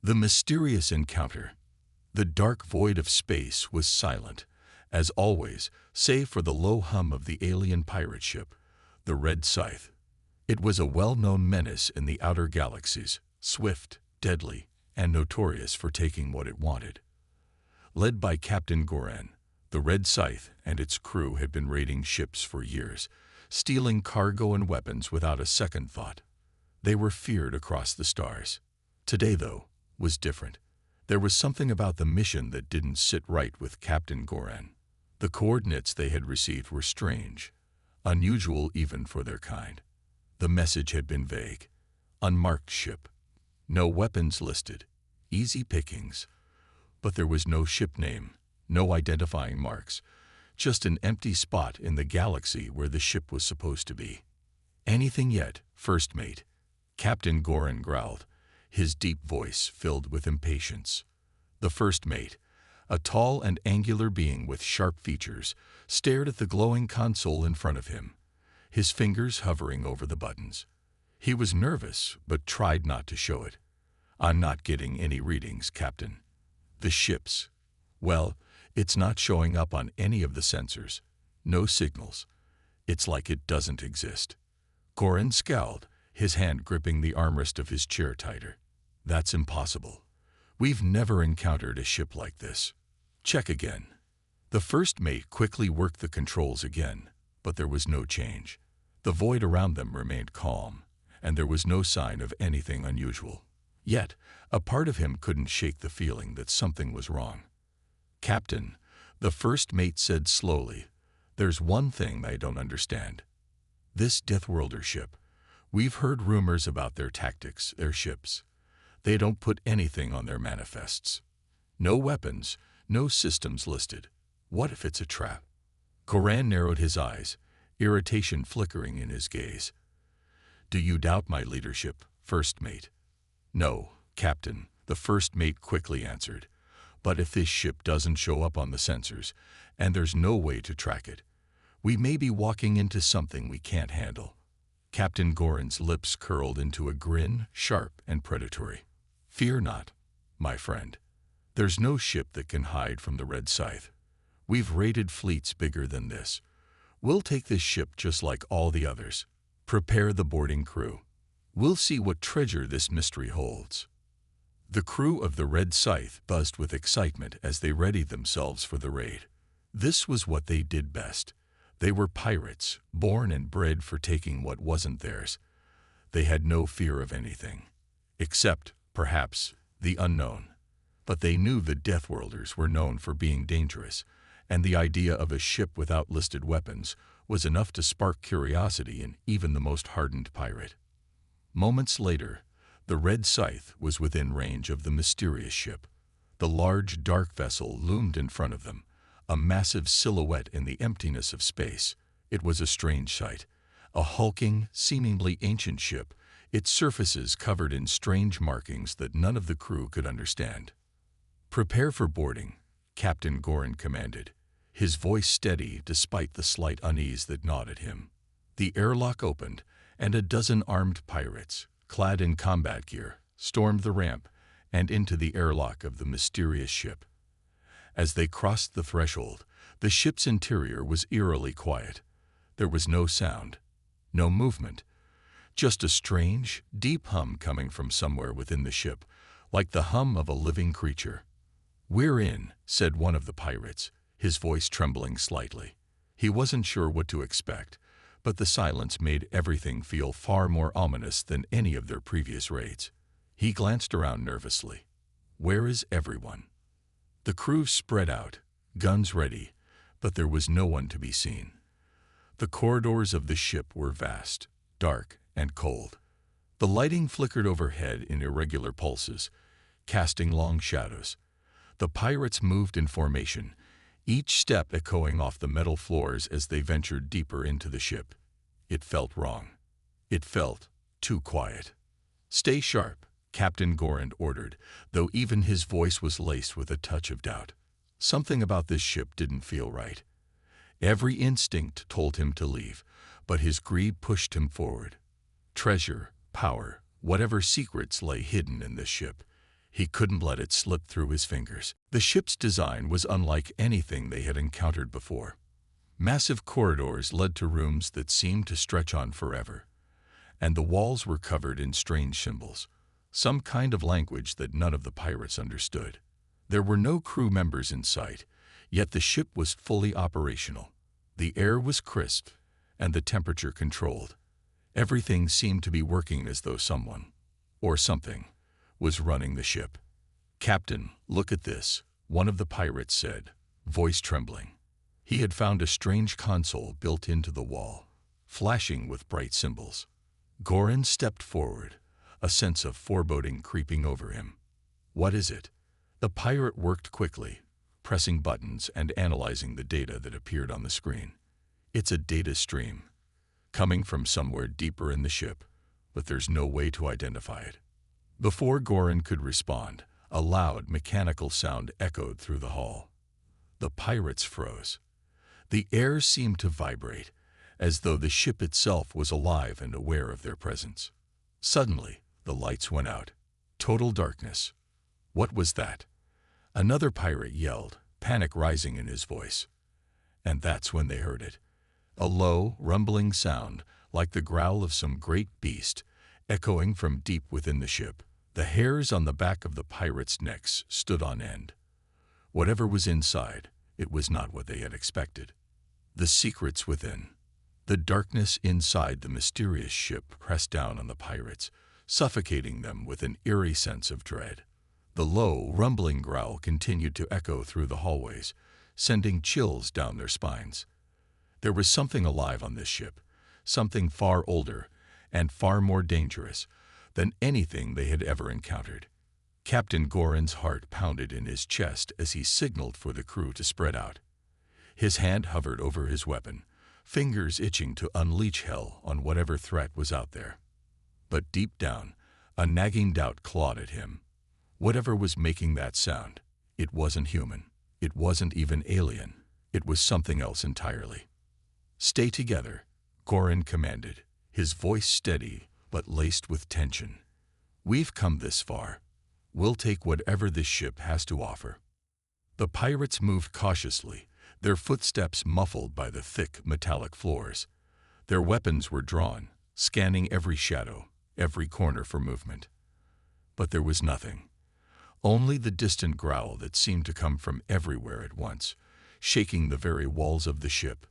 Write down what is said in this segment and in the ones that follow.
The mysterious encounter. The dark void of space was silent, as always, save for the low hum of the alien pirate ship, the Red Scythe. It was a well-known menace in the outer galaxies, swift, deadly, and notorious for taking what it wanted. Led by Captain Goran, the Red Scythe and its crew had been raiding ships for years, stealing cargo and weapons without a second thought. They were feared across the stars. Today, though, was different. There was something about the mission that didn't sit right with Captain Goran. The coordinates they had received were strange, unusual even for their kind. The message had been vague. Unmarked ship. No weapons listed. Easy pickings. But there was no ship name, no identifying marks, just an empty spot in the galaxy where the ship was supposed to be. "Anything yet, first mate?" Captain Goran growled, his deep voice filled with impatience. The first mate, a tall and angular being with sharp features, stared at the glowing console in front of him, his fingers hovering over the buttons. He was nervous, but tried not to show it. "I'm not getting any readings, Captain." "The ship's. Well, it's not showing up on any of the sensors. No signals. It's like it doesn't exist." Goran scowled, his hand gripping the armrest of his chair tighter. "That's impossible. We've never encountered a ship like this." "Check again." The first mate quickly worked the controls again, but there was no change. The void around them remained calm, and there was no sign of anything unusual. Yet, a part of him couldn't shake the feeling that something was wrong. "Captain," the first mate said slowly, "there's one thing I don't understand. This Deathworlder ship, we've heard rumors about their tactics, their ships. They don't put anything on their manifests. No weapons, no systems listed. What if it's a trap?" Goran narrowed his eyes, irritation flickering in his gaze. "Do you doubt my leadership, first mate?" "No, Captain," the first mate quickly answered. "But if this ship doesn't show up on the sensors, and there's no way to track it, we may be walking into something we can't handle." Captain Goran's lips curled into a grin, sharp and predatory. "Fear not, my friend. There's no ship that can hide from the Red Scythe. We've raided fleets bigger than this. We'll take this ship just like all the others. Prepare the boarding crew. We'll see what treasure this mystery holds." The crew of the Red Scythe buzzed with excitement as they readied themselves for the raid. This was what they did best. They were pirates, born and bred for taking what wasn't theirs. They had no fear of anything, except, perhaps, the unknown. But they knew the Deathworlders were known for being dangerous, and the idea of a ship without listed weapons was enough to spark curiosity in even the most hardened pirate. Moments later, the Red Scythe was within range of the mysterious ship. The large, dark vessel loomed in front of them, a massive silhouette in the emptiness of space. It was a strange sight. A hulking, seemingly ancient ship, its surfaces covered in strange markings that none of the crew could understand. "Prepare for boarding," Captain Goran commanded, his voice steady despite the slight unease that gnawed at him. The airlock opened, and a dozen armed pirates, clad in combat gear, stormed the ramp and into the airlock of the mysterious ship. As they crossed the threshold, the ship's interior was eerily quiet. There was no sound, no movement, just a strange, deep hum coming from somewhere within the ship, like the hum of a living creature. "We're in," said one of the pirates, his voice trembling slightly. He wasn't sure what to expect, but the silence made everything feel far more ominous than any of their previous raids. He glanced around nervously. "Where is everyone?" The crew spread out, guns ready, but there was no one to be seen. The corridors of the ship were vast, dark, and cold. The lighting flickered overhead in irregular pulses, casting long shadows. The pirates moved in formation, each step echoing off the metal floors as they ventured deeper into the ship. It felt wrong. It felt too quiet. "Stay sharp," Captain Goran ordered, though even his voice was laced with a touch of doubt. Something about this ship didn't feel right. Every instinct told him to leave, but his greed pushed him forward. Treasure, power, whatever secrets lay hidden in this ship. He couldn't let it slip through his fingers. The ship's design was unlike anything they had encountered before. Massive corridors led to rooms that seemed to stretch on forever, and the walls were covered in strange symbols, some kind of language that none of the pirates understood. There were no crew members in sight, yet the ship was fully operational. The air was crisp, and the temperature controlled. Everything seemed to be working as though someone, or something, was running the ship. "Captain, look at this," one of the pirates said, voice trembling. He had found a strange console built into the wall, flashing with bright symbols. Goran stepped forward, a sense of foreboding creeping over him. "What is it?" The pirate worked quickly, pressing buttons and analyzing the data that appeared on the screen. "It's a data stream, coming from somewhere deeper in the ship, but there's no way to identify it." Before Goran could respond, a loud mechanical sound echoed through the hall. The pirates froze. The air seemed to vibrate, as though the ship itself was alive and aware of their presence. Suddenly, the lights went out. Total darkness. What was that? Another pirate yelled, panic rising in his voice. And that's when they heard it. A low, rumbling sound, like the growl of some great beast, echoing from deep within the ship. The hairs on the back of the pirates' necks stood on end. Whatever was inside, it was not what they had expected. The secrets within. The darkness inside the mysterious ship pressed down on the pirates, suffocating them with an eerie sense of dread. The low, rumbling growl continued to echo through the hallways, sending chills down their spines. There was something alive on this ship, something far older and far more dangerous than anything they had ever encountered. Captain Goran's heart pounded in his chest as he signaled for the crew to spread out. His hand hovered over his weapon, fingers itching to unleash hell on whatever threat was out there. But deep down, a nagging doubt clawed at him. Whatever was making that sound, it wasn't human. It wasn't even alien. It was something else entirely. "Stay together," Goran commanded, his voice steady but laced with tension. "We've come this far. We'll take whatever this ship has to offer." The pirates moved cautiously, their footsteps muffled by the thick metallic floors. Their weapons were drawn, scanning every shadow, every corner for movement. But there was nothing. Only the distant growl that seemed to come from everywhere at once, shaking the very walls of the ship.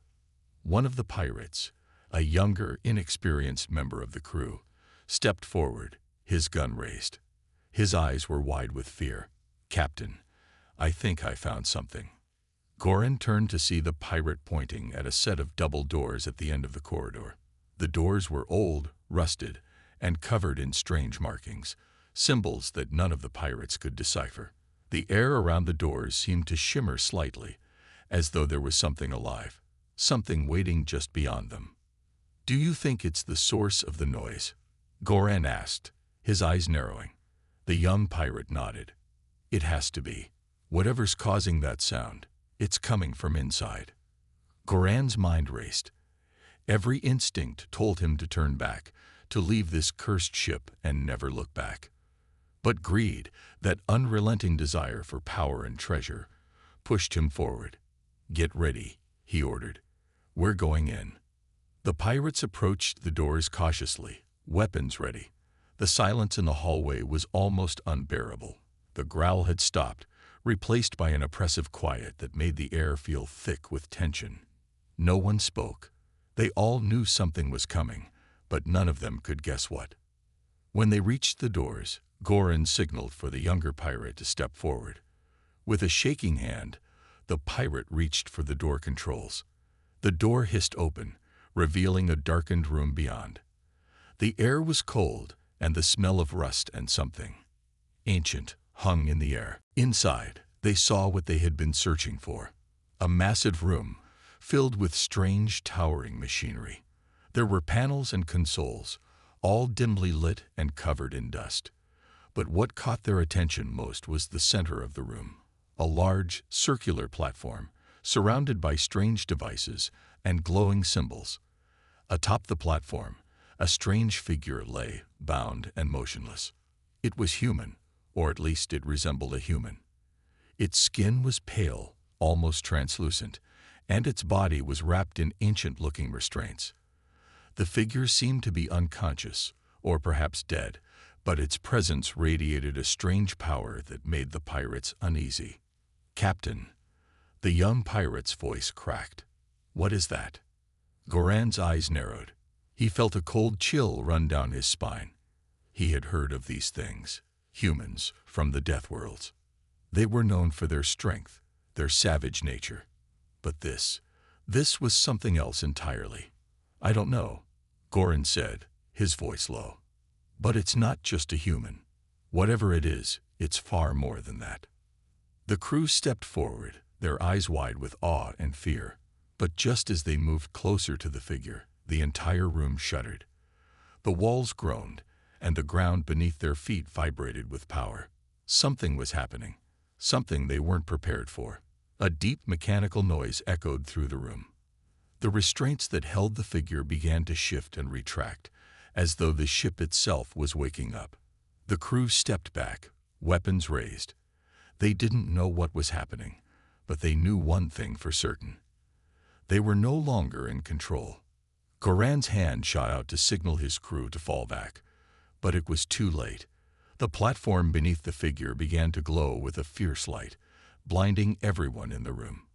One of the pirates, a younger, inexperienced member of the crew, stepped forward, his gun raised. His eyes were wide with fear. "Captain, I think I found something." Goran turned to see the pirate pointing at a set of double doors at the end of the corridor. The doors were old, rusted, and covered in strange markings, symbols that none of the pirates could decipher. The air around the doors seemed to shimmer slightly, as though there was something alive, something waiting just beyond them. "Do you think it's the source of the noise?" Goran asked, his eyes narrowing. The young pirate nodded. "It has to be. Whatever's causing that sound, it's coming from inside." Goran's mind raced. Every instinct told him to turn back, to leave this cursed ship and never look back. But greed, that unrelenting desire for power and treasure, pushed him forward. "Get ready," he ordered. "We're going in." The pirates approached the doors cautiously, weapons ready. The silence in the hallway was almost unbearable. The growl had stopped, replaced by an oppressive quiet that made the air feel thick with tension. No one spoke. They all knew something was coming, but none of them could guess what. When they reached the doors, Goran signaled for the younger pirate to step forward. With a shaking hand, the pirate reached for the door controls. The door hissed open, revealing a darkened room beyond. The air was cold, and the smell of rust and something ancient hung in the air. Inside, they saw what they had been searching for. A massive room, filled with strange, towering machinery. There were panels and consoles, all dimly lit and covered in dust. But what caught their attention most was the center of the room, a large, circular platform, surrounded by strange devices and glowing symbols. Atop the platform, a strange figure lay, bound and motionless. It was human, or at least it resembled a human. Its skin was pale, almost translucent, and its body was wrapped in ancient-looking restraints. The figure seemed to be unconscious, or perhaps dead, but its presence radiated a strange power that made the pirates uneasy. "Captain," the young pirate's voice cracked. "What is that?" Goran's eyes narrowed. He felt a cold chill run down his spine. He had heard of these things, humans from the Deathworlds. They were known for their strength, their savage nature. But this was something else entirely. "I don't know," Goran said, his voice low. "But it's not just a human. Whatever it is, it's far more than that." The crew stepped forward, their eyes wide with awe and fear. But just as they moved closer to the figure, the entire room shuddered. The walls groaned, and the ground beneath their feet vibrated with power. Something was happening, something they weren't prepared for. A deep mechanical noise echoed through the room. The restraints that held the figure began to shift and retract, as though the ship itself was waking up. The crew stepped back, weapons raised. They didn't know what was happening, but they knew one thing for certain. They were no longer in control. Goran's hand shot out to signal his crew to fall back, but it was too late. The platform beneath the figure began to glow with a fierce light, blinding everyone in the room.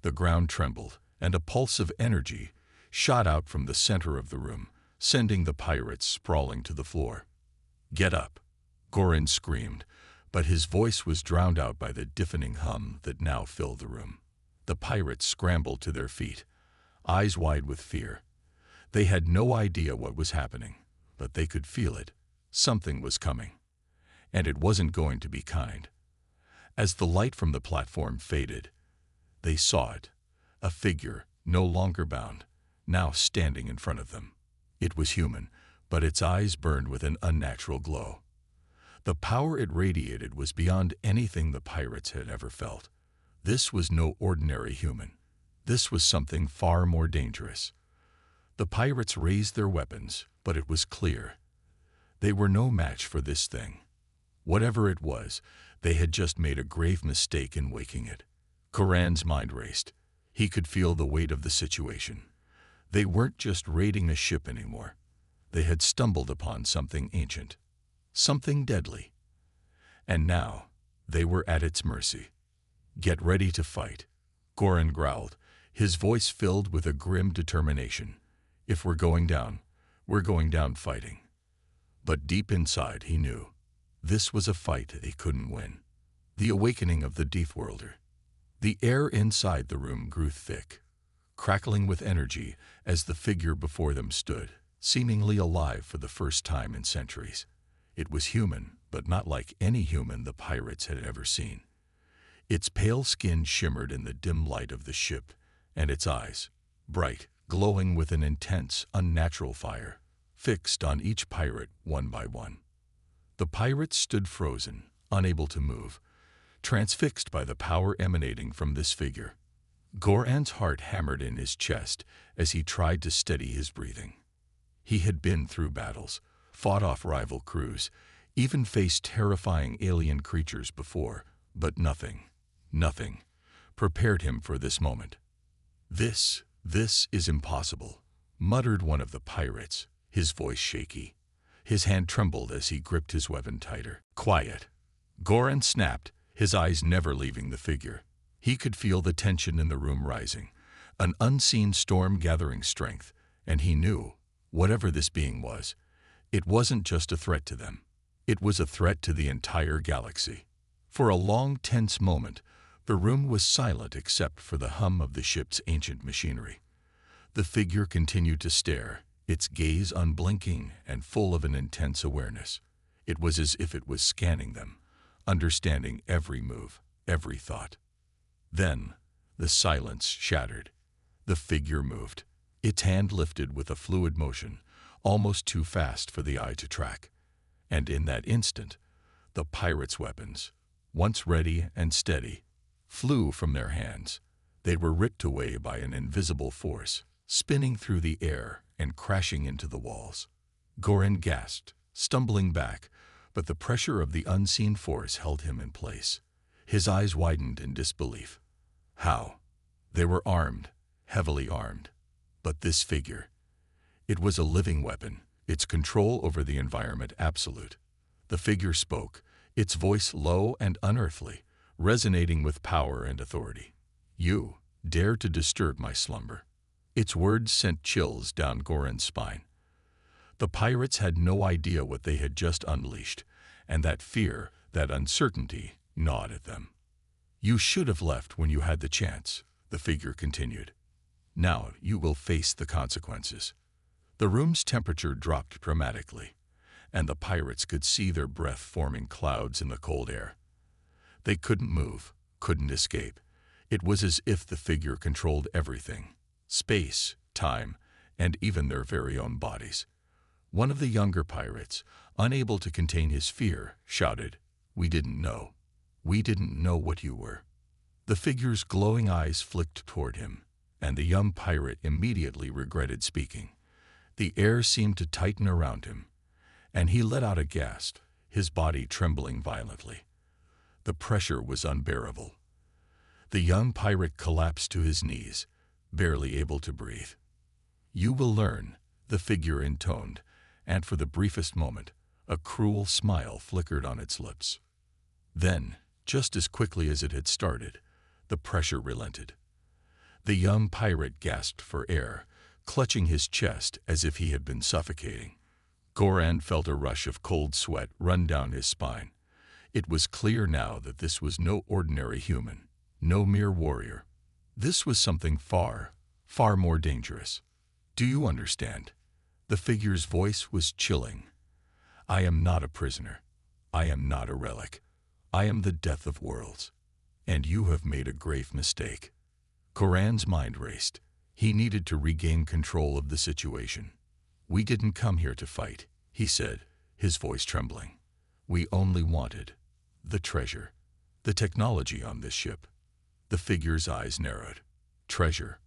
The ground trembled, and a pulse of energy shot out from the center of the room, sending the pirates sprawling to the floor. "Get up," Goran screamed, but his voice was drowned out by the deafening hum that now filled the room. The pirates scrambled to their feet, eyes wide with fear. They had no idea what was happening, but they could feel it. Something was coming, and it wasn't going to be kind. As the light from the platform faded, they saw it, a figure no longer bound, now standing in front of them. It was human, but its eyes burned with an unnatural glow. The power it radiated was beyond anything the pirates had ever felt. This was no ordinary human. This was something far more dangerous. The pirates raised their weapons, but it was clear. They were no match for this thing. Whatever it was, they had just made a grave mistake in waking it. Goran's mind raced. He could feel the weight of the situation. They weren't just raiding a ship anymore. They had stumbled upon something ancient, something deadly. And now, they were at its mercy. "Get ready to fight," Goran growled, his voice filled with a grim determination. "If we're going down fighting." But deep inside he knew, this was a fight they couldn't win. The awakening of the Deathworlder. The air inside the room grew thick, crackling with energy as the figure before them stood, seemingly alive for the first time in centuries. It was human, but not like any human the pirates had ever seen. Its pale skin shimmered in the dim light of the ship, and its eyes, bright, glowing with an intense, unnatural fire, fixed on each pirate one by one. The pirates stood frozen, unable to move, transfixed by the power emanating from this figure. Goran's heart hammered in his chest as he tried to steady his breathing. He had been through battles, fought off rival crews, even faced terrifying alien creatures before, but nothing prepared him for this moment. This is impossible," muttered one of the pirates, his voice shaky. His hand trembled as he gripped his weapon tighter. "Quiet," Goran snapped, his eyes never leaving the figure. He could feel the tension in the room rising, an unseen storm gathering strength, and he knew, whatever this being was, it wasn't just a threat to them. It was a threat to the entire galaxy. For a long, tense moment, the room was silent except for the hum of the ship's ancient machinery. The figure continued to stare, its gaze unblinking and full of an intense awareness. It was as if it was scanning them, understanding every move, every thought. Then, the silence shattered. The figure moved. Its hand lifted with a fluid motion, almost too fast for the eye to track. And in that instant, the pirates' weapons, once ready and steady, flew from their hands. They were ripped away by an invisible force, spinning through the air and crashing into the walls. Goran gasped, stumbling back, but the pressure of the unseen force held him in place. His eyes widened in disbelief. How? They were armed, heavily armed. But this figure, it was a living weapon, its control over the environment absolute. The figure spoke, its voice low and unearthly, resonating with power and authority. You dare to disturb my slumber. Its words sent chills down Goran's spine. The pirates had no idea what they had just unleashed, and that fear, that uncertainty, gnawed at them. You should have left when you had the chance, the figure continued. Now you will face the consequences. The room's temperature dropped dramatically, and the pirates could see their breath forming clouds in the cold air. They couldn't move, couldn't escape. It was as if the figure controlled everything: space, time, and even their very own bodies. One of the younger pirates, unable to contain his fear, shouted, "We didn't know. We didn't know what you were." The figure's glowing eyes flicked toward him, and the young pirate immediately regretted speaking. The air seemed to tighten around him, and he let out a gasp, his body trembling violently. The pressure was unbearable. The young pirate collapsed to his knees, barely able to breathe. "You will learn," the figure intoned, and for the briefest moment, a cruel smile flickered on its lips. Then, just as quickly as it had started, the pressure relented. The young pirate gasped for air, clutching his chest as if he had been suffocating. Goran felt a rush of cold sweat run down his spine. It was clear now that this was no ordinary human, no mere warrior. This was something far, far more dangerous. "Do you understand?" The figure's voice was chilling. "I am not a prisoner. I am not a relic. I am the death of worlds. And you have made a grave mistake." Goran's mind raced. He needed to regain control of the situation. "We didn't come here to fight," he said, his voice trembling. "We only wanted the treasure, the technology on this ship." The figure's eyes narrowed. "Treasure."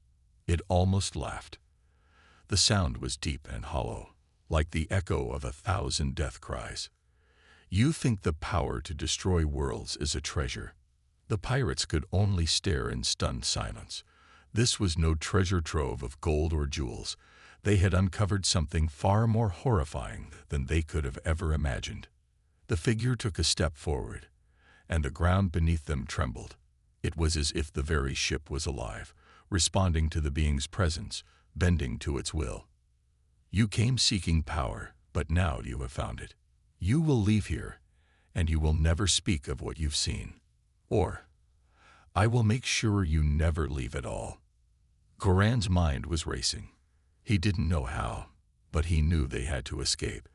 It almost laughed. The sound was deep and hollow, like the echo of 1,000 death cries. "You think the power to destroy worlds is a treasure?" The pirates could only stare in stunned silence. This was no treasure trove of gold or jewels. They had uncovered something far more horrifying than they could have ever imagined. The figure took a step forward, and the ground beneath them trembled. It was as if the very ship was alive, responding to the being's presence, bending to its will. "You came seeking power, but now you have found it. You will leave here, and you will never speak of what you've seen. Or, I will make sure you never leave at all." Goran's mind was racing. He didn't know how, but he knew they had to escape.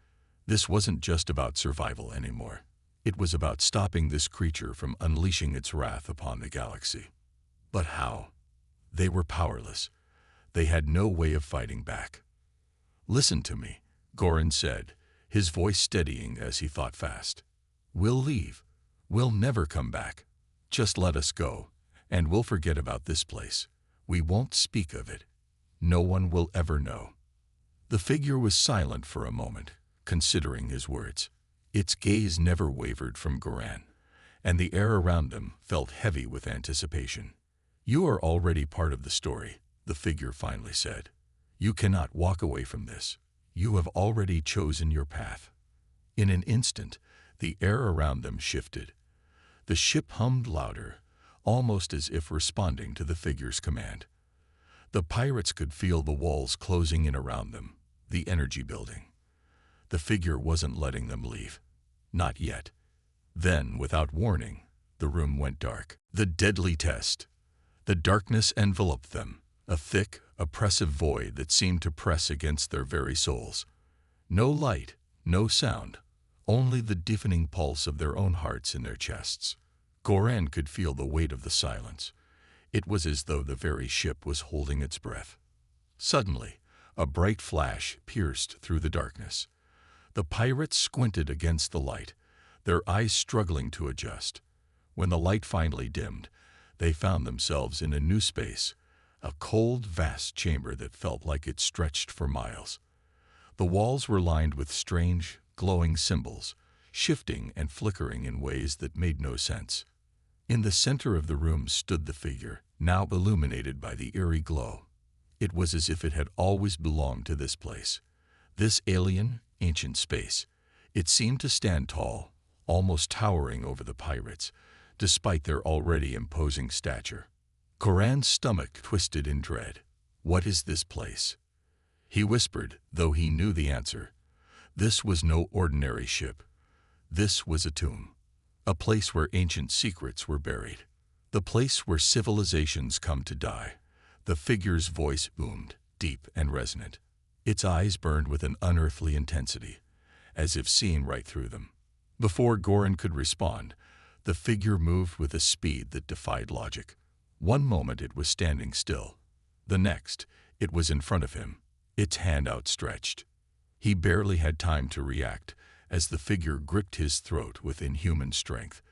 This wasn't just about survival anymore. It was about stopping this creature from unleashing its wrath upon the galaxy. But how? They were powerless. They had no way of fighting back. "Listen to me," Goran said, his voice steadying as he thought fast. "We'll leave. We'll never come back. Just let us go, and we'll forget about this place. We won't speak of it. No one will ever know." The figure was silent for a moment, considering his words. Its gaze never wavered from Goran, and the air around them felt heavy with anticipation. "You are already part of the story," the figure finally said. "You cannot walk away from this. You have already chosen your path." In an instant, the air around them shifted. The ship hummed louder, almost as if responding to the figure's command. The pirates could feel the walls closing in around them, the energy building. The figure wasn't letting them leave. Not yet. Then, without warning, the room went dark. The deadly test. The darkness enveloped them, a thick, oppressive void that seemed to press against their very souls. No light, no sound, only the deafening pulse of their own hearts in their chests. Goran could feel the weight of the silence. It was as though the very ship was holding its breath. Suddenly, a bright flash pierced through the darkness. The pirates squinted against the light, their eyes struggling to adjust. When the light finally dimmed, they found themselves in a new space, a cold, vast chamber that felt like it stretched for miles. The walls were lined with strange, glowing symbols, shifting and flickering in ways that made no sense. In the center of the room stood the figure, now illuminated by the eerie glow. It was as if it had always belonged to this place, this alien, ancient space. It seemed to stand tall, almost towering over the pirates, despite their already imposing stature. Goran's stomach twisted in dread. "What is this place?" he whispered, though he knew the answer. This was no ordinary ship. This was a tomb, a place where ancient secrets were buried, the place where civilizations come to die. The figure's voice boomed, deep and resonant. Its eyes burned with an unearthly intensity, as if seeing right through them. Before Goran could respond, the figure moved with a speed that defied logic. One moment it was standing still. The next, it was in front of him, its hand outstretched. He barely had time to react as the figure gripped his throat with inhuman strength,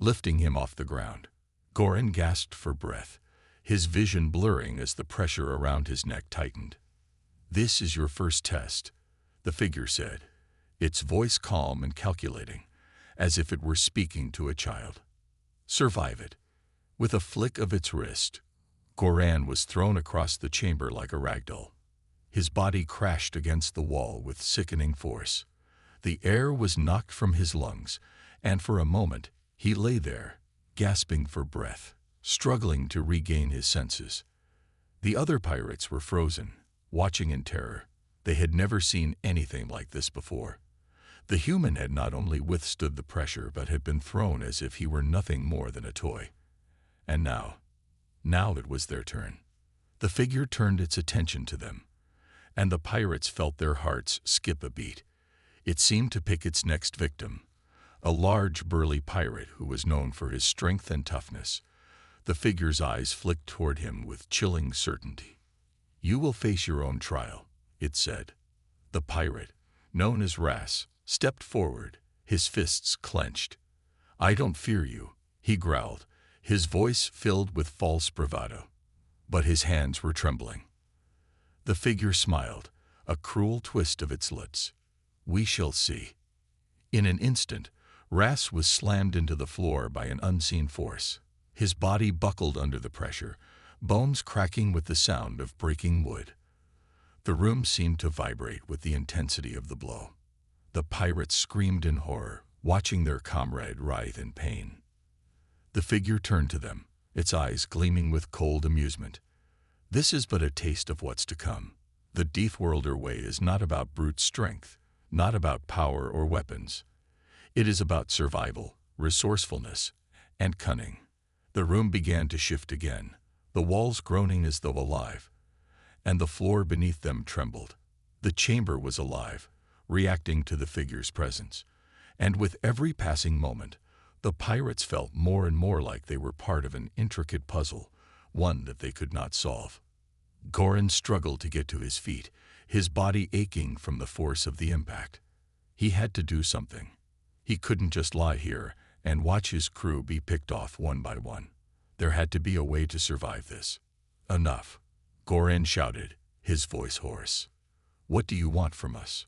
lifting him off the ground. Goran gasped for breath, his vision blurring as the pressure around his neck tightened. "This is your first test," the figure said, its voice calm and calculating, as if it were speaking to a child. "Survive it." With a flick of its wrist, Goran was thrown across the chamber like a ragdoll. His body crashed against the wall with sickening force. The air was knocked from his lungs, and for a moment he lay there, gasping for breath, struggling to regain his senses. The other pirates were frozen, watching in terror. They had never seen anything like this before. The human had not only withstood the pressure but had been thrown as if he were nothing more than a toy. And now it was their turn. The figure turned its attention to them, and the pirates felt their hearts skip a beat. It seemed to pick its next victim, a large, burly pirate who was known for his strength and toughness. The figure's eyes flicked toward him with chilling certainty. "You will face your own trial," it said. The pirate, known as Ras, stepped forward, his fists clenched. "I don't fear you," he growled, his voice filled with false bravado. But his hands were trembling. The figure smiled, a cruel twist of its lips. "We shall see." In an instant, Ras was slammed into the floor by an unseen force. His body buckled under the pressure, bones cracking with the sound of breaking wood. The room seemed to vibrate with the intensity of the blow. The pirates screamed in horror, watching their comrade writhe in pain. The figure turned to them, its eyes gleaming with cold amusement. "This is but a taste of what's to come. The Deathworlder way is not about brute strength, not about power or weapons. It is about survival, resourcefulness, and cunning." The room began to shift again, the walls groaning as though alive, and the floor beneath them trembled. The chamber was alive, reacting to the figure's presence, and with every passing moment, the pirates felt more and more like they were part of an intricate puzzle, one that they could not solve. Goran struggled to get to his feet, his body aching from the force of the impact. He had to do something. He couldn't just lie here and watch his crew be picked off one by one. There had to be a way to survive this. "Enough," Goran shouted, his voice hoarse. "What do you want from us?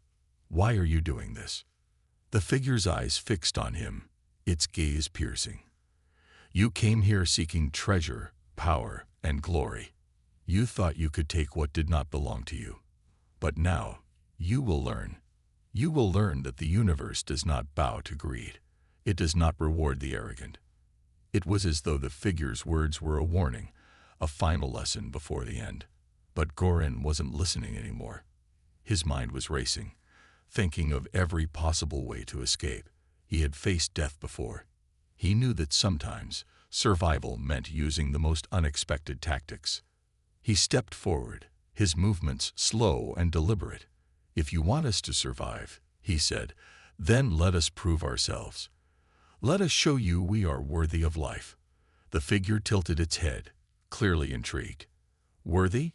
Why are you doing this?" The figure's eyes fixed on him, its gaze piercing. "You came here seeking treasure, power, and glory. You thought you could take what did not belong to you. But now, you will learn. You will learn that the universe does not bow to greed. It does not reward the arrogant." It was as though the figure's words were a warning, a final lesson before the end. But Goran wasn't listening anymore. His mind was racing, thinking of every possible way to escape. He had faced death before. He knew that sometimes survival meant using the most unexpected tactics. He stepped forward, his movements slow and deliberate. "If you want us to survive," he said, "then let us prove ourselves. Let us show you we are worthy of life." The figure tilted its head, clearly intrigued. "Worthy?"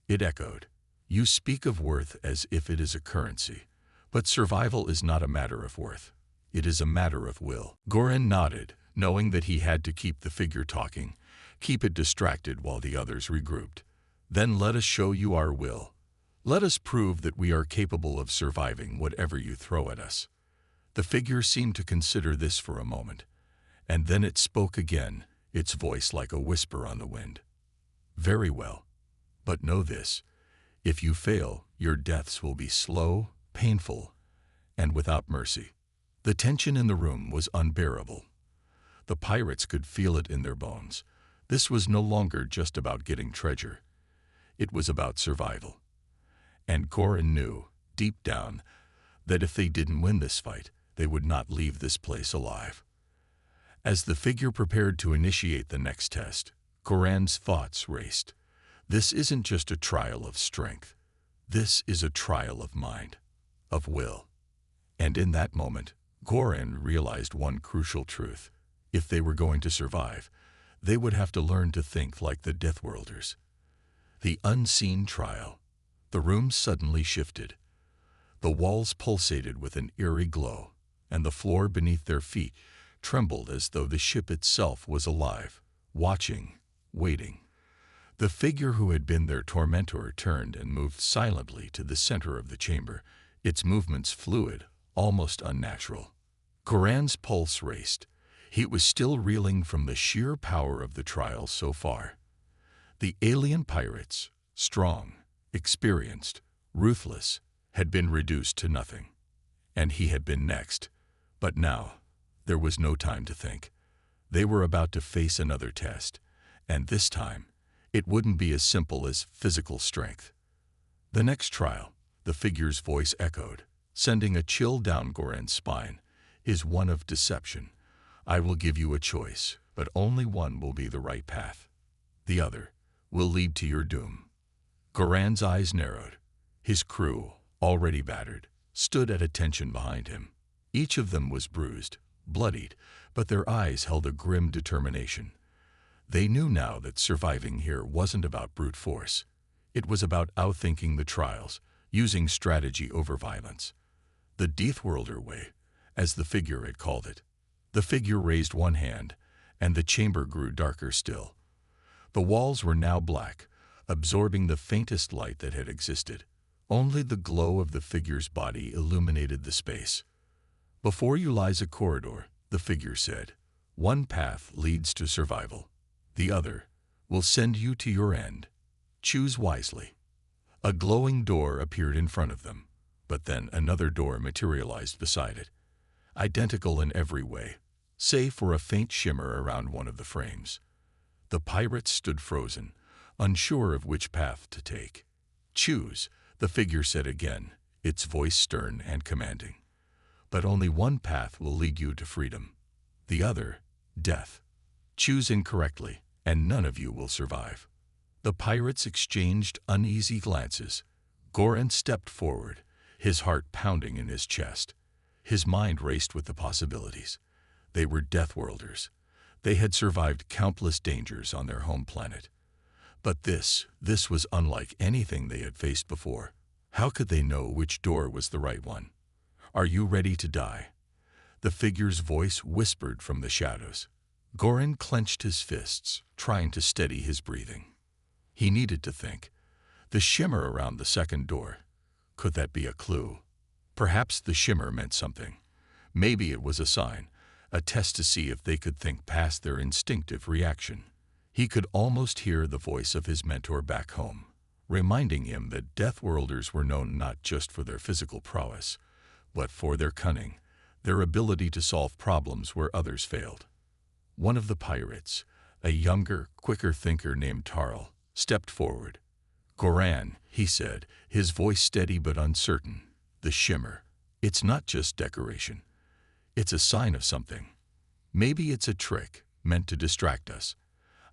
it echoed. "You speak of worth as if it is a currency, but survival is not a matter of worth. It is a matter of will." Goran nodded, knowing that he had to keep the figure talking, keep it distracted while the others regrouped. "Then let us show you our will. Let us prove that we are capable of surviving whatever you throw at us." The figure seemed to consider this for a moment, and then it spoke again, its voice like a whisper on the wind. "Very well. But know this, if you fail, your deaths will be slow, painful, and without mercy." The tension in the room was unbearable. The pirates could feel it in their bones. This was no longer just about getting treasure. It was about survival. And Goran knew, deep down, that if they didn't win this fight, they would not leave this place alive. As the figure prepared to initiate the next test, Goran's thoughts raced. This isn't just a trial of strength. This is a trial of mind, of will. And in that moment, Goran realized one crucial truth. If they were going to survive, they would have to learn to think like the Deathworlders. The unseen trial. The room suddenly shifted. The walls pulsated with an eerie glow, and the floor beneath their feet trembled as though the ship itself was alive, watching, waiting. The figure who had been their tormentor turned and moved silently to the center of the chamber, its movements fluid, almost unnatural. Goran's pulse raced. He was still reeling from the sheer power of the trial so far. The alien pirates, strong, experienced, ruthless, had been reduced to nothing. And he had been next. But now, there was no time to think. They were about to face another test, and this time, it wouldn't be as simple as physical strength. The next trial, the figure's voice echoed, sending a chill down Goran's spine, is one of deception. "I will give you a choice, but only one will be the right path. The other will lead to your doom." Goran's eyes narrowed. His crew, already battered, stood at attention behind him. Each of them was bruised, bloodied, but their eyes held a grim determination. They knew now that surviving here wasn't about brute force. It was about outthinking the trials, using strategy over violence. The Deathworlder way, as the figure had called it. The figure raised one hand, and the chamber grew darker still. The walls were now black, absorbing the faintest light that had existed. Only the glow of the figure's body illuminated the space. "Before you lies a corridor," the figure said. "One path leads to survival. The other will send you to your end. Choose wisely." A glowing door appeared in front of them, but then another door materialized beside it, identical in every way, save for a faint shimmer around one of the frames. The pirates stood frozen, unsure of which path to take. "Choose," the figure said again, its voice stern and commanding. "But only one path will lead you to freedom. The other, death. Choose incorrectly, and none of you will survive." The pirates exchanged uneasy glances. Goran stepped forward, his heart pounding in his chest. His mind raced with the possibilities. They were Deathworlders. They had survived countless dangers on their home planet. But this was unlike anything they had faced before. How could they know which door was the right one? "Are you ready to die?" The figure's voice whispered from the shadows. Goran clenched his fists, trying to steady his breathing. He needed to think. The shimmer around the second door. Could that be a clue? Perhaps the shimmer meant something. Maybe it was a sign, a test to see if they could think past their instinctive reaction. He could almost hear the voice of his mentor back home, reminding him that Deathworlders were known not just for their physical prowess, but for their cunning, their ability to solve problems where others failed. One of the pirates, a younger, quicker thinker named Tarl, stepped forward. "Goran," he said, his voice steady but uncertain, "the shimmer. It's not just decoration. It's a sign of something. Maybe it's a trick meant to distract us.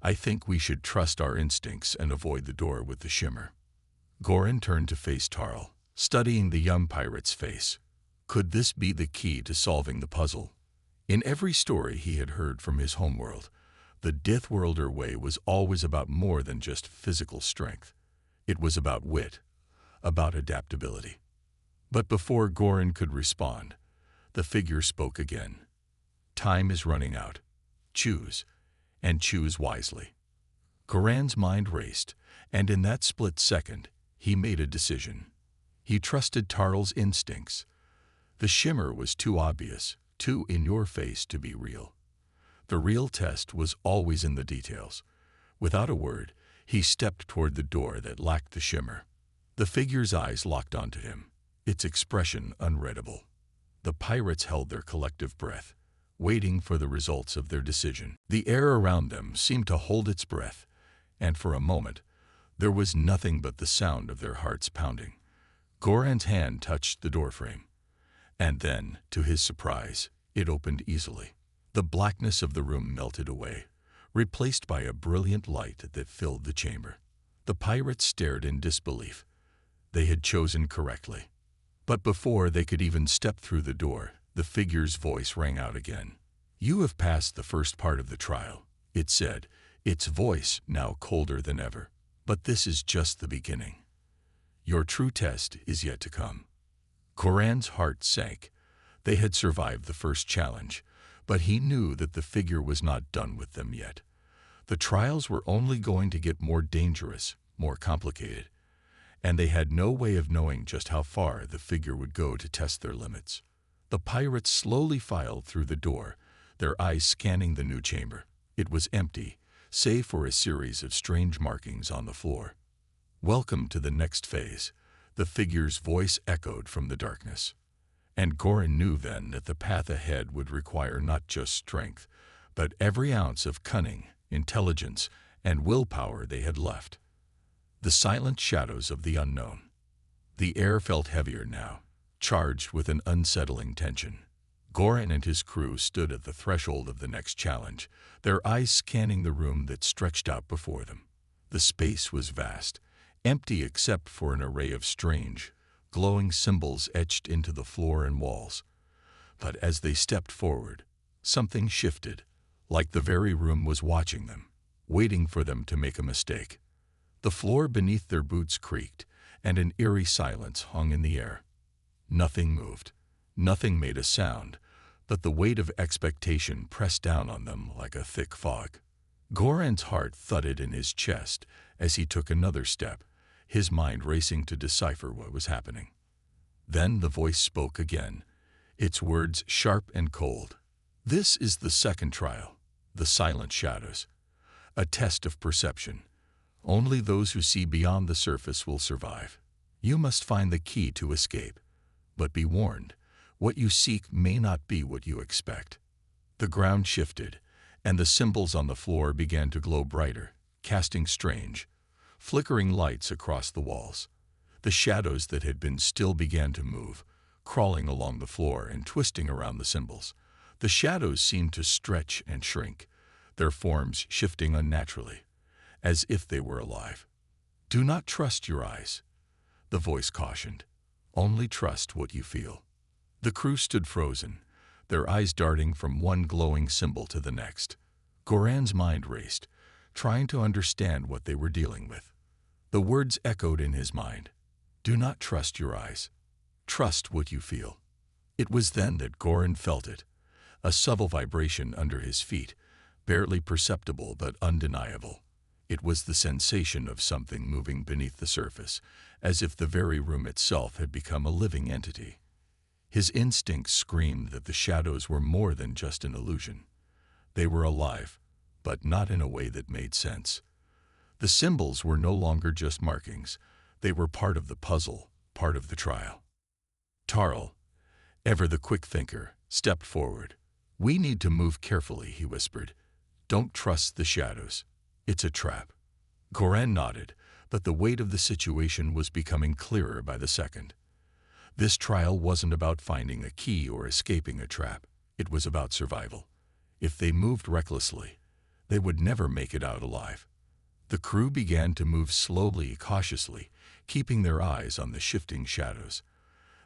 I think we should trust our instincts and avoid the door with the shimmer." Goran turned to face Tarl, studying the young pirate's face. Could this be the key to solving the puzzle? In every story he had heard from his homeworld, the Deathworlder way was always about more than just physical strength. It was about wit, about adaptability. But before Goran could respond, the figure spoke again. "Time is running out. Choose, and choose wisely." Goran's mind raced, and in that split second, he made a decision. He trusted Tarl's instincts. The shimmer was too obvious, too in your face to be real. The real test was always in the details. Without a word, he stepped toward the door that lacked the shimmer. The figure's eyes locked onto him, its expression unreadable. The pirates held their collective breath, waiting for the results of their decision. The air around them seemed to hold its breath, and for a moment, there was nothing but the sound of their hearts pounding. Goran's hand touched the doorframe, and then, to his surprise, it opened easily. The blackness of the room melted away, replaced by a brilliant light that filled the chamber. The pirates stared in disbelief. They had chosen correctly. But before they could even step through the door, the figure's voice rang out again. "You have passed the first part of the trial," it said, its voice now colder than ever. "But this is just the beginning. Your true test is yet to come." Goran's heart sank. They had survived the first challenge, but he knew that the figure was not done with them yet. The trials were only going to get more dangerous, more complicated, and they had no way of knowing just how far the figure would go to test their limits. The pirates slowly filed through the door, their eyes scanning the new chamber. It was empty, save for a series of strange markings on the floor. "Welcome to the next phase," the figure's voice echoed from the darkness. And Goran knew then that the path ahead would require not just strength, but every ounce of cunning, intelligence, and willpower they had left. The silent shadows of the unknown. The air felt heavier now, charged with an unsettling tension. Goran and his crew stood at the threshold of the next challenge, their eyes scanning the room that stretched out before them. The space was vast, empty except for an array of strange, glowing symbols etched into the floor and walls. But as they stepped forward, something shifted, like the very room was watching them, waiting for them to make a mistake. The floor beneath their boots creaked, and an eerie silence hung in the air. Nothing moved. Nothing made a sound, but the weight of expectation pressed down on them like a thick fog. Goran's heart thudded in his chest as he took another step, his mind racing to decipher what was happening. Then the voice spoke again, its words sharp and cold. "This is the second trial, the silent shadows. A test of perception. Only those who see beyond the surface will survive. You must find the key to escape. But be warned, what you seek may not be what you expect." The ground shifted, and the symbols on the floor began to glow brighter, casting strange, flickering lights across the walls. The shadows that had been still began to move, crawling along the floor and twisting around the symbols. The shadows seemed to stretch and shrink, their forms shifting unnaturally, as if they were alive. "Do not trust your eyes," the voice cautioned. "Only trust what you feel." The crew stood frozen, their eyes darting from one glowing symbol to the next. Goran's mind raced, trying to understand what they were dealing with. The words echoed in his mind. "Do not trust your eyes. Trust what you feel." It was then that Goran felt it, a subtle vibration under his feet, barely perceptible but undeniable. It was the sensation of something moving beneath the surface, as if the very room itself had become a living entity. His instincts screamed that the shadows were more than just an illusion. They were alive, but not in a way that made sense. The symbols were no longer just markings. They were part of the puzzle, part of the trial. Tarl, ever the quick thinker, stepped forward. "We need to move carefully," he whispered. "Don't trust the shadows. It's a trap." Goran nodded, but the weight of the situation was becoming clearer by the second. This trial wasn't about finding a key or escaping a trap. It was about survival. If they moved recklessly, they would never make it out alive. The crew began to move slowly, cautiously, keeping their eyes on the shifting shadows.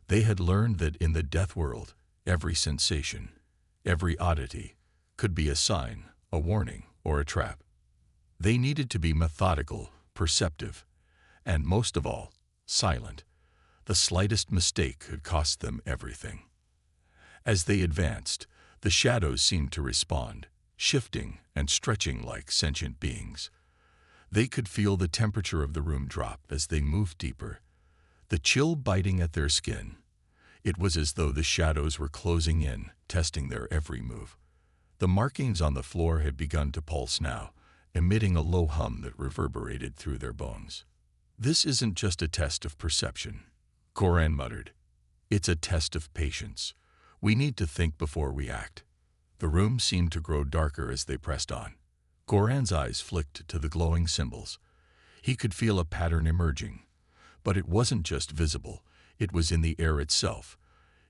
They had learned that in the death world, every sensation, every oddity, could be a sign, a warning, or a trap. They needed to be methodical, perceptive, and most of all, silent. The slightest mistake could cost them everything. As they advanced, the shadows seemed to respond, shifting and stretching like sentient beings. They could feel the temperature of the room drop as they moved deeper, the chill biting at their skin. It was as though the shadows were closing in, testing their every move. The markings on the floor had begun to pulse now, emitting a low hum that reverberated through their bones. "This isn't just a test of perception," Goran muttered. "It's a test of patience. We need to think before we act." The room seemed to grow darker as they pressed on. Goran's eyes flicked to the glowing symbols. He could feel a pattern emerging. But it wasn't just visible, it was in the air itself,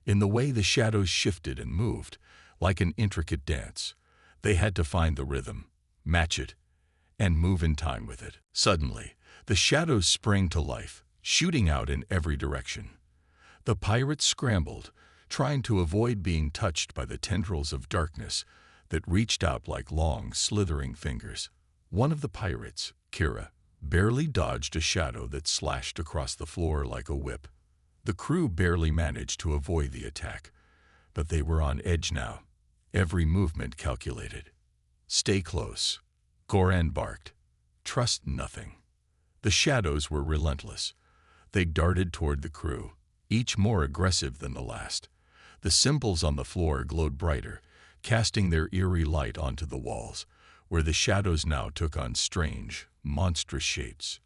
in the way the shadows shifted and moved, like an intricate dance. They had to find the rhythm, match it, and move in time with it. Suddenly, the shadows sprang to life, shooting out in every direction. The pirates scrambled, trying to avoid being touched by the tendrils of darkness that reached out like long, slithering fingers. One of the pirates, Kira, barely dodged a shadow that slashed across the floor like a whip. The crew barely managed to avoid the attack, but they were on edge now, every movement calculated. "Stay close," Goran barked. "Trust nothing." The shadows were relentless. They darted toward the crew, each more aggressive than the last. The symbols on the floor glowed brighter, casting their eerie light onto the walls, where the shadows now took on strange, monstrous shapes,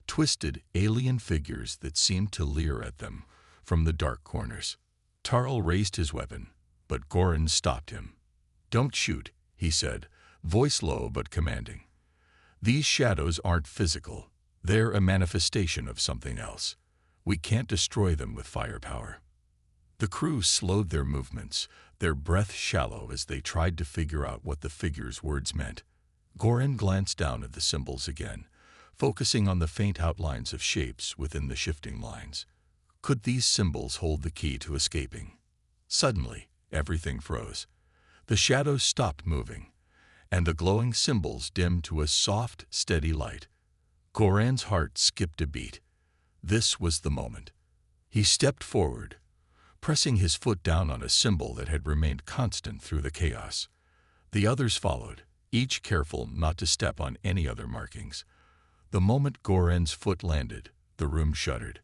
twisted alien figures that seemed to leer at them from the dark corners. Tarl raised his weapon, but Goran stopped him. "Don't shoot," he said, voice low but commanding. "These shadows aren't physical. They're a manifestation of something else. We can't destroy them with firepower." The crew slowed their movements, their breath shallow as they tried to figure out what the figures' words meant. Goran glanced down at the symbols again, focusing on the faint outlines of shapes within the shifting lines. Could these symbols hold the key to escaping? Suddenly, everything froze. The shadows stopped moving, and the glowing symbols dimmed to a soft, steady light. Goran's heart skipped a beat. This was the moment. He stepped forward, pressing his foot down on a symbol that had remained constant through the chaos. The others followed, each careful not to step on any other markings. The moment Goran's foot landed, the room shuddered.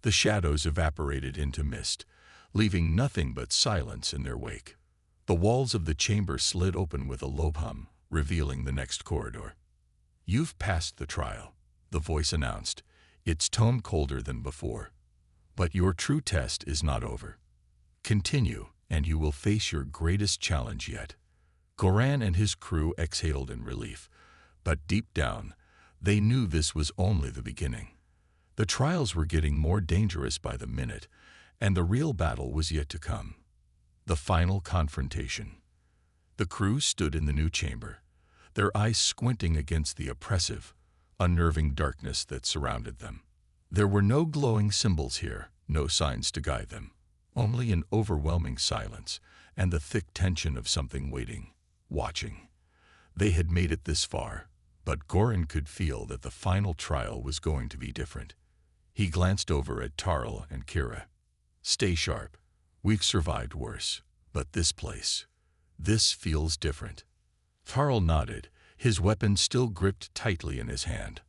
The shadows evaporated into mist, leaving nothing but silence in their wake. The walls of the chamber slid open with a low hum, revealing the next corridor. "You've passed the trial," the voice announced, its tone colder than before. "But your true test is not over. Continue, and you will face your greatest challenge yet." Goran and his crew exhaled in relief, but deep down, they knew this was only the beginning. The trials were getting more dangerous by the minute, and the real battle was yet to come. The final confrontation. The crew stood in the new chamber, their eyes squinting against the oppressive, unnerving darkness that surrounded them. There were no glowing symbols here, no signs to guide them, only an overwhelming silence and the thick tension of something waiting, watching. They had made it this far, but Goran could feel that the final trial was going to be different. He glanced over at Tarl and Kira. "Stay sharp. We've survived worse, but this place, this feels different." Tarl nodded, his weapon still gripped tightly in his hand.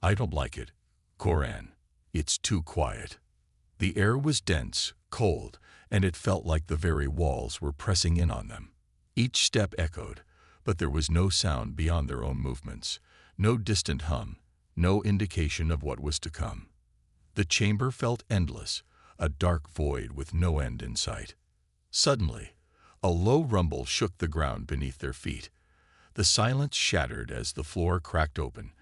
"I don't like it, Goran. It's too quiet." The air was dense, cold, and it felt like the very walls were pressing in on them. Each step echoed, but there was no sound beyond their own movements, no distant hum, no indication of what was to come. The chamber felt endless, a dark void with no end in sight. Suddenly, a low rumble shook the ground beneath their feet. The silence shattered as the floor cracked open,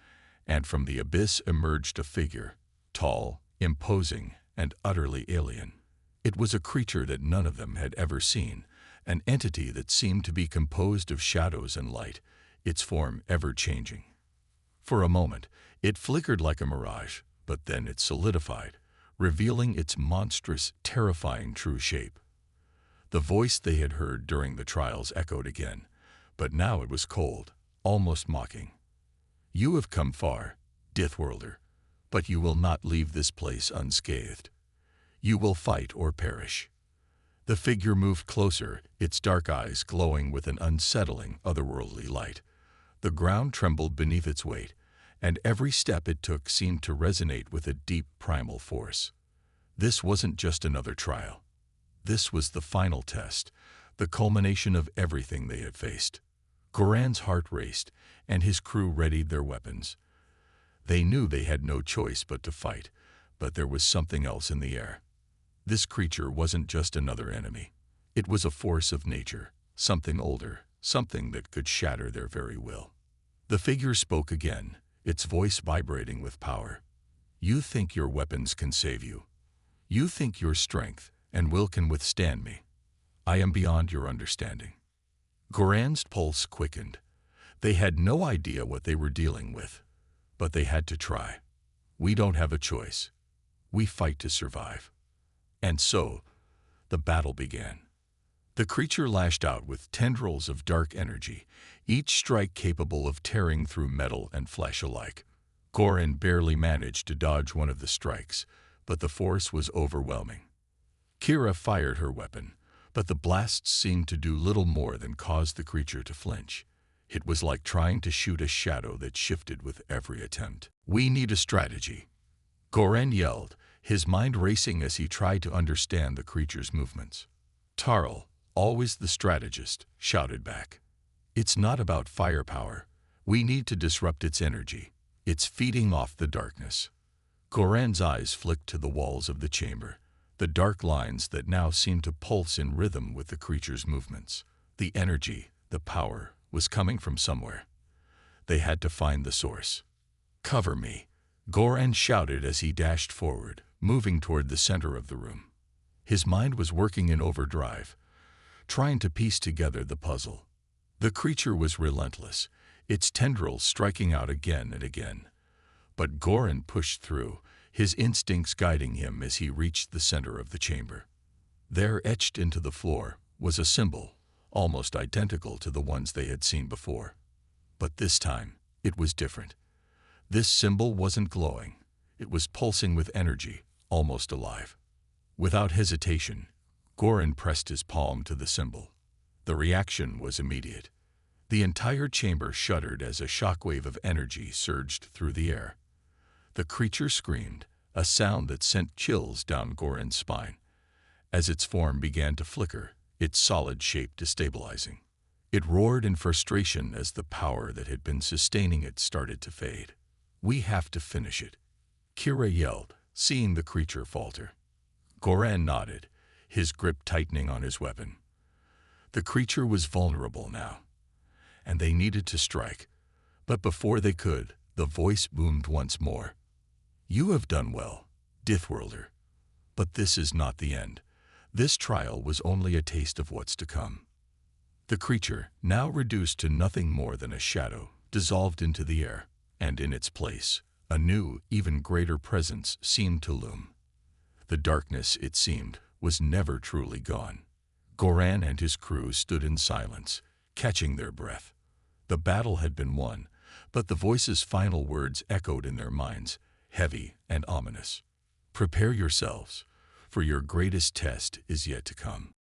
and from the abyss emerged a figure, tall, imposing, and utterly alien. It was a creature that none of them had ever seen, an entity that seemed to be composed of shadows and light, its form ever changing. For a moment, it flickered like a mirage, but then it solidified, revealing its monstrous, terrifying true shape. The voice they had heard during the trials echoed again, but now it was cold, almost mocking. "You have come far, Deathworlder, but you will not leave this place unscathed. You will fight or perish." The figure moved closer, its dark eyes glowing with an unsettling, otherworldly light. The ground trembled beneath its weight, and every step it took seemed to resonate with a deep primal force. This wasn't just another trial. This was the final test, the culmination of everything they had faced. Goran's heart raced, and his crew readied their weapons. They knew they had no choice but to fight, but there was something else in the air. This creature wasn't just another enemy. It was a force of nature, something older, something that could shatter their very will. The figure spoke again, its voice vibrating with power. You think your weapons can save you. You think your strength and will can withstand me. I am beyond your understanding. Goran's pulse quickened. They had no idea what they were dealing with, but they had to try. We don't have a choice. We fight to survive. And so, the battle began. The creature lashed out with tendrils of dark energy, each strike capable of tearing through metal and flesh alike. Goran barely managed to dodge one of the strikes, but the force was overwhelming. Kira fired her weapon, but the blasts seemed to do little more than cause the creature to flinch. It was like trying to shoot a shadow that shifted with every attempt. We need a strategy, Goran yelled, his mind racing as he tried to understand the creature's movements. Tarl, always the strategist, shouted back. It's not about firepower. We need to disrupt its energy. It's feeding off the darkness. Goran's eyes flicked to the walls of the chamber, the dark lines that now seemed to pulse in rhythm with the creature's movements. The energy, the power, was coming from somewhere. They had to find the source. Cover me, Goran shouted as he dashed forward, moving toward the center of the room. His mind was working in overdrive, trying to piece together the puzzle. The creature was relentless, its tendrils striking out again and again. But Goran pushed through, his instincts guiding him as he reached the center of the chamber. There, etched into the floor, was a symbol, almost identical to the ones they had seen before. But this time, it was different. This symbol wasn't glowing. It was pulsing with energy, almost alive. Without hesitation, Goran pressed his palm to the symbol. The reaction was immediate. The entire chamber shuddered as a shockwave of energy surged through the air. The creature screamed, a sound that sent chills down Goran's spine. As its form began to flicker, its solid shape destabilizing. It roared in frustration as the power that had been sustaining it started to fade. We have to finish it, Kira yelled, seeing the creature falter. Goran nodded, his grip tightening on his weapon. The creature was vulnerable now, and they needed to strike. But before they could, the voice boomed once more. You have done well, Deathworlder. But this is not the end. This trial was only a taste of what's to come. The creature, now reduced to nothing more than a shadow, dissolved into the air, and in its place, a new, even greater presence seemed to loom. The darkness, it seemed, was never truly gone. Goran and his crew stood in silence, catching their breath. The battle had been won, but the voice's final words echoed in their minds, heavy and ominous. Prepare yourselves, for your greatest test is yet to come.